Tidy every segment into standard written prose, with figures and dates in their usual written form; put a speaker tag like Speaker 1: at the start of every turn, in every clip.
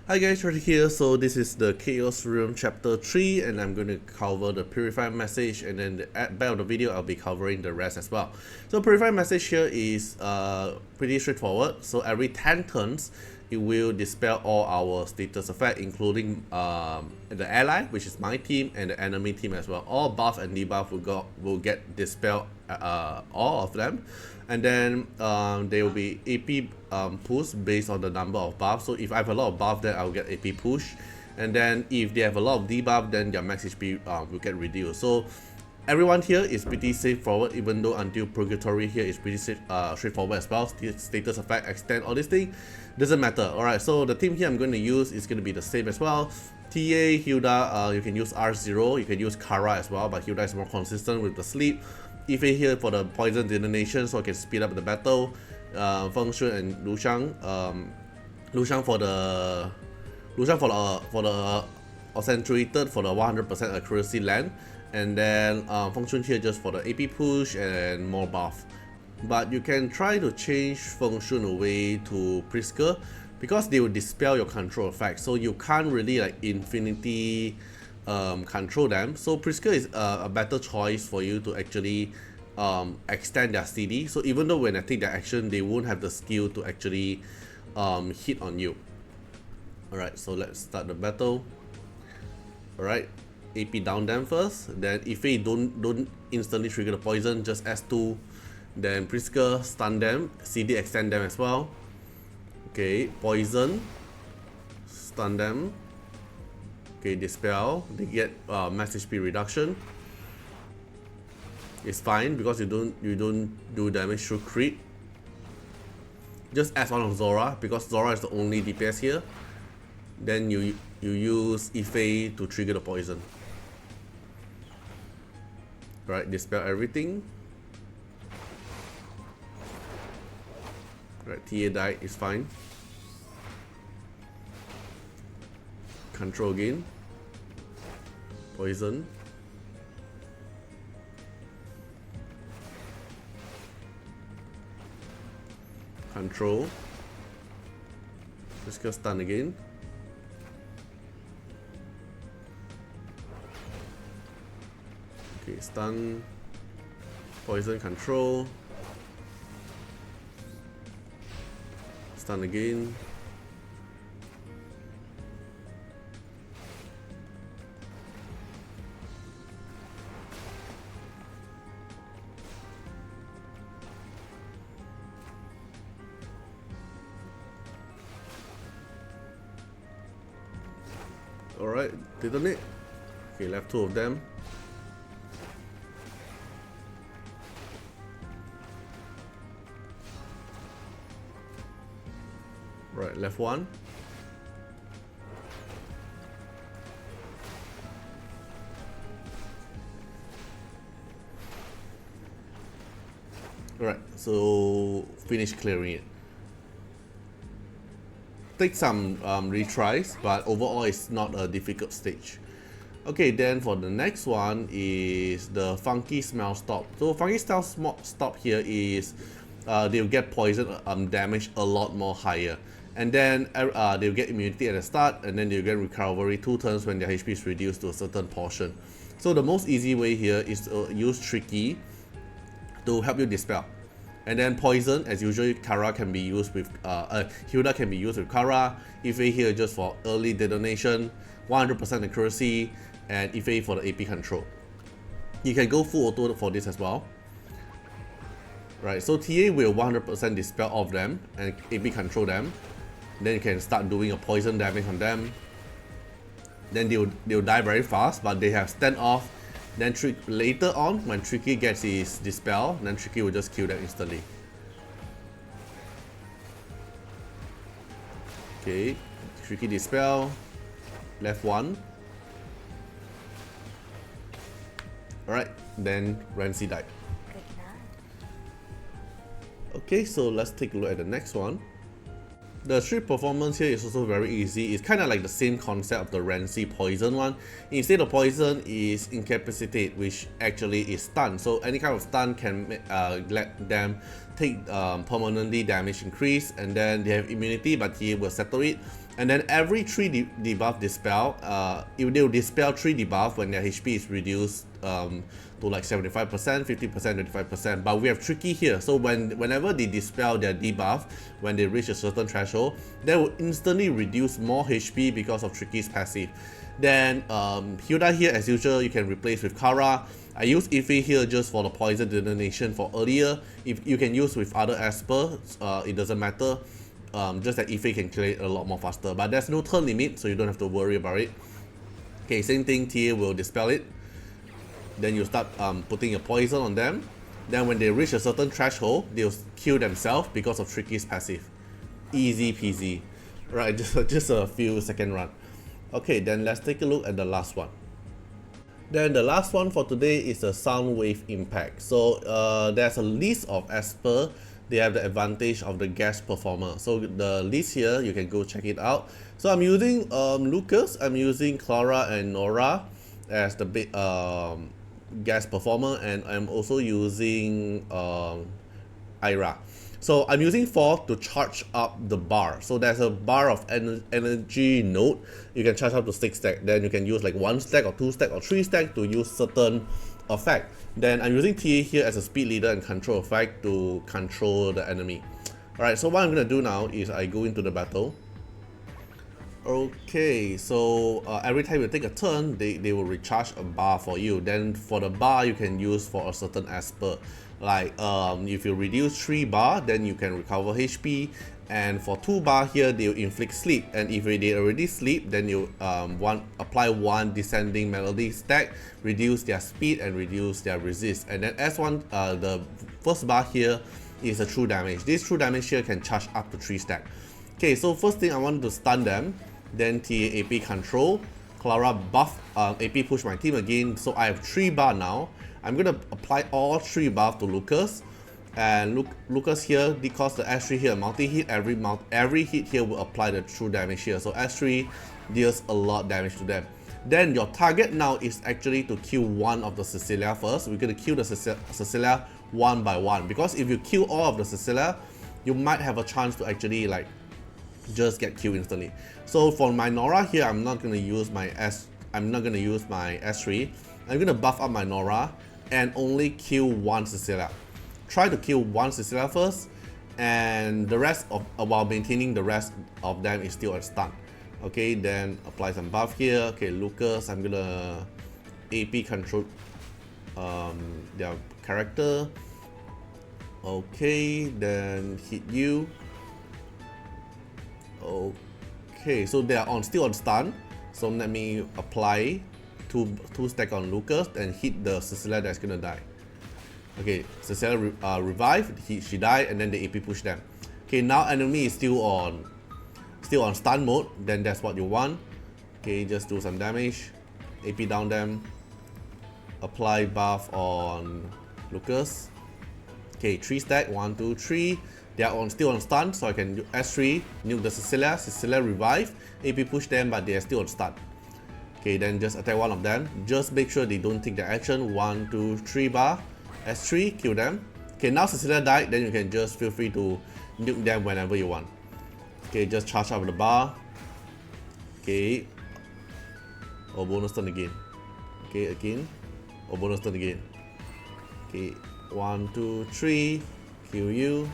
Speaker 1: Hi guys, right here. So this is the Chaos Realm Chapter 3 and I'm going to cover the Purifying Massage, and then at the back of the video I'll be covering the rest as well. So Purifying Massage here is pretty straightforward. So every 10 turns it will dispel all our status effect, including the ally, which is my team, and the enemy team as well. All buff and debuff will get dispelled, all of them. And then there will be AP push based on the number of buffs. So if I have a lot of buff, then I'll get AP push. And then if they have a lot of debuff, then their max HP will get reduced. So everyone here is pretty straightforward, even though until Purgatory here is pretty straightforward as well. Status effect, extend, all this thing doesn't matter. Alright, so the team here I'm going to use is going to be the same as well. TA, Hilda, you can use R0, you can use Kara as well, but Hilda is more consistent with the sleep. Ife here for the poison detonation, so I can speed up the battle. Feng Shui and Lu Shang for the accentuated for the 100% accuracy land, and then Feng Shui here just for the AP push and more buff. But you can try to change Feng Shui away to Prisker because they will dispel your control effect, so you can't really like infinity control them. So Prisker is a better choice for you to actually extend their CD. So even though when I take their action, they won't have the skill to actually hit on you. Alright, so let's start the battle. Alright, AP down them first. Then if they don't instantly trigger the poison, just S2. Then Prisker stun them, CD extend them as well. Okay, poison, stun them. Okay, dispel, they get max HP reduction. It's fine because you don't do damage through crit. Just S1 on Zora because Zora is the only DPS here. Then you use Ife to trigger the poison. Right, dispel everything. Right, TA died, it's fine. Control again. Poison. Control. Let's go stun again. Okay, stun. Poison, control. Stun again. Alright, detonate. Okay, left two of them. Right, left one. Alright, so finish clearing it. Take some retries, but overall it's not a difficult stage. Okay, then for the next one is the Funky Smell Stop. So Funky Smell Stop here is they'll get poison damage a lot more higher, and then they'll get immunity at the start, and then they'll get recovery 2 turns when their HP is reduced to a certain portion. So the most easy way here is to use Tricky to help you dispel. And then poison, as usual, Kara can be used with Hilda can be used with Kara. Ife here just for early detonation, 100% accuracy, and Ife for the AP control. You can go full auto for this as well. Right, so TA will 100% dispel all of them and AP control them. Then you can start doing a poison damage on them. Then they'll die very fast, but they have stand off. Then later on, when Tricky gets his dispel, then Tricky will just kill them instantly. Okay, Tricky dispel, left one. Alright, then Rancy died. Okay, so let's take a look at the next one. The street performance here is also very easy. It's kind of like the same concept of the Rancy poison one. Instead of poison is incapacitate, which actually is stun. So any kind of stun can let them take permanently damage increase, and then they have immunity, but he will settle it. And then every 3 debuff dispel, it will dispel 3 debuff when their HP is reduced to like 75%, 50%, 25%. But we have tricky here. So whenever they dispel their debuff, when they reach a certain threshold, they will instantly reduce more HP because of Tricky's passive. Then Hilda here, as usual, you can replace with Kara. I use Ife here just for the poison detonation for earlier. If you can use with other Esper, it doesn't matter. Just that Ife can clear it a lot more faster. But there's no turn limit, so you don't have to worry about it. Okay, same thing, TA will dispel it. Then you start putting your poison on them. Then when they reach a certain threshold, they'll kill themselves because of Tricky's passive. Easy peasy. Right, just a few second run. Okay, then let's take a look at the last one. Then the last one for today is a sound wave impact. So there's a list of Esper. They have the advantage of the guest performer. So the list here, you can go check it out. So I'm using Lucas, I'm using Clara and Nora as the big guest performer, and I'm also using Ira. So I'm using 4 to charge up the bar. So there's a bar of energy node. You can charge up to 6 stack. Then you can use like 1 stack or 2 stack or 3 stack to use certain effect. Then I'm using TA here as a speed leader and control effect to control the enemy. Alright, so what I'm going to do now is I go into the battle. Okay, so every time you take a turn, they will recharge a bar for you. Then for the bar, you can use for a certain Esper. Like if you reduce 3 bar, then you can recover HP. And for 2 bar here, they will inflict sleep. And if they already sleep, then you apply 1 descending melody stack, reduce their speed and reduce their resist. And then S1, the first bar here is a true damage. This true damage here can charge up to 3 stack. Okay, so first thing I want to stun them. Then TA AP control, Clara buff, AP push my team again. So I have 3 bar now. I'm gonna apply all 3 buff to Lucas. And Lucas here, because the S3 here multi-hit, every hit here will apply the true damage here. So S3 deals a lot damage to them. Then your target now is actually to kill one of the Cecilia first. We're gonna kill the Cecilia one by one, because if you kill all of the Cecilia, you might have a chance to actually like just get killed instantly. So for my Nora here, I'm not gonna use my S3. I'm gonna buff up my Nora and only kill 1 Cecilia. Try to kill 1 Cecilia first, and the rest of while maintaining the rest of them is still a stun. Okay, then apply some buff here. Okay, Lucas, I'm gonna AP control their character. Okay, then hit you. Okay, so they are still on stun. So let me apply two stack on Lucas and hit the Cecilia that's gonna die. Okay, Cecilia revived, she died, and then the AP push them. Okay, now enemy is still on stun mode, then that's what you want. Okay, just do some damage, AP down them, apply buff on Lucas. Okay, 3 stack, 1, 2, 3. They are still on stun, so I can S3, nuke the Cecilia revive, AP push them, but they are still on stun. Okay, then just attack one of them. Just make sure they don't take the action. 1, 2, 3 bar. S3, kill them. Okay, now Cecilia died, then you can just feel free to nuke them whenever you want. Okay, just charge up the bar. Okay. Or bonus turn again. Okay, again. Or bonus turn again. Okay, 1, 2, 3. Kill you.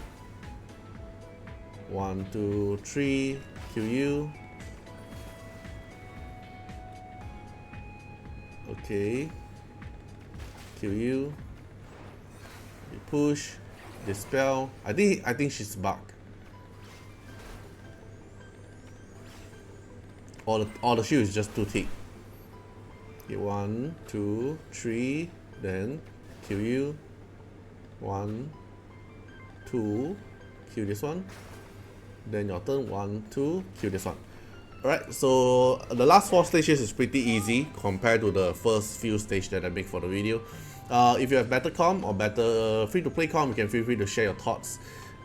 Speaker 1: 1, 2, 3. Kill you. Okay. Kill you. You push. Dispel. I think she's bugged. All the shield is just too thick. Okay, 1, 2, 3. Then kill you. 1, 2. Kill this one. Then your turn. 1, 2. Kill this one. Alright, so the last 4 stages is pretty easy compared to the first few stages that I make for the video. If you have better comm or better free-to-play comm, you can feel free to share your thoughts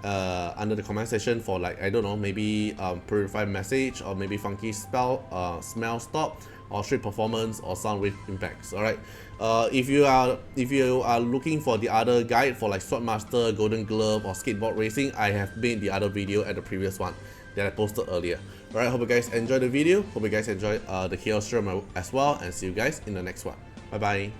Speaker 1: under the comment section for, like, I don't know, maybe Purifying Massage, or maybe funky spell, smell stop, or straight performance, or sound wave impacts. Alright, if you are looking for the other guide for like Swordmaster, Golden Glove, or skateboard racing, I have made the other video at the previous one that I posted earlier. Alright, hope you guys enjoyed the video. Hope you guys enjoyed the Chaos Realm as well, and see you guys in the next one. Bye bye.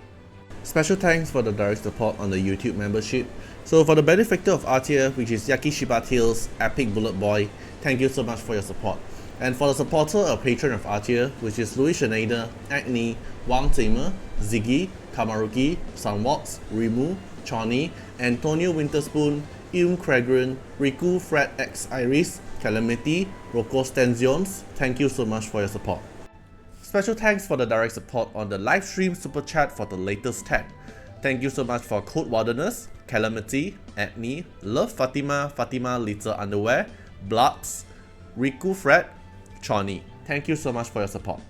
Speaker 1: Special thanks for the direct support on the YouTube membership. So for the benefactor of Artiar, which is Yakishiba Tails Epic Bullet Boy, thank you so much for your support. And for the supporter or patron of Artiar, which is Louis Schneider, Agni, Wang Tamer, Ziggy, Kamaruki, Sunwalks, Rimu, Chani, Antonio Winterspoon, Cragren, Riku Fred X Iris, Calamity, Rocco Stenzions, thank you so much for your support. Special thanks for the direct support on the live stream super chat for the latest tag. Thank you so much for Code Wilderness, Calamity, Agni, Love Fatima, Fatima Little Underwear, Bloods, Riku Fred, Chani. Thank you so much for your support.